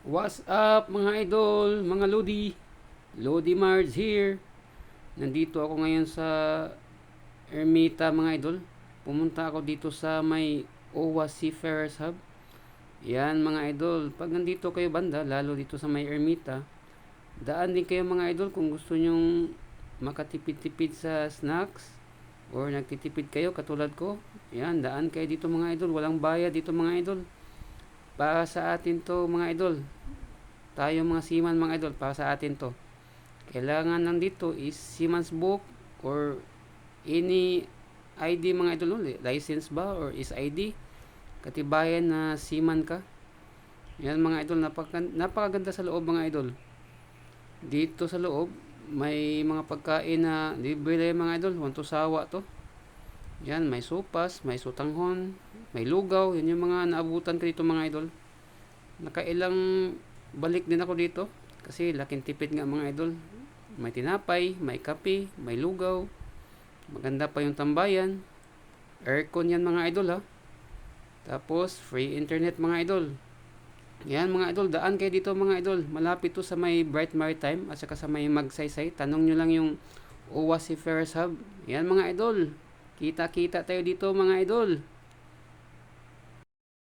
What's up mga idol, mga Lodi? Lodi Mars here. Nandito ako ngayon sa Ermita mga idol. Pumunta ako dito sa may OWA Seafarers Hub. Yan mga idol, pag nandito kayo banda, lalo dito sa may Ermita, daan din kayo mga idol kung gusto nyong makatipid-tipid sa snacks or nagtitipid kayo katulad ko. Yan, daan kayo dito mga idol, walang bayad dito mga idol. Para sa atin to mga idol, tayo mga seaman mga idol, para sa atin to. Kailangan nandito is seaman's book or any ID mga idol, license ba or is ID, katibayan na seaman ka. Yan mga idol, napakaganda sa loob mga idol. Dito sa loob may mga pagkain na libre lang mga idol, want to sawa to. Yan, may sopas, may sutanghon, may lugaw. Yan yung mga naabutan ko dito mga idol. Nakailang balik din ako dito kasi laking tipid nga mga idol. May tinapay, may kape, may lugaw, maganda pa yung tambayan, aircon yan mga idol ha. Tapos free internet mga idol. Yan mga idol, daan kayo dito mga idol, malapit to sa may Bright Maritime at saka sa may Magsaysay. Tanong nyo lang yung OWA Seafarers Hub. Yan mga idol, kita kita tayo dito mga idol.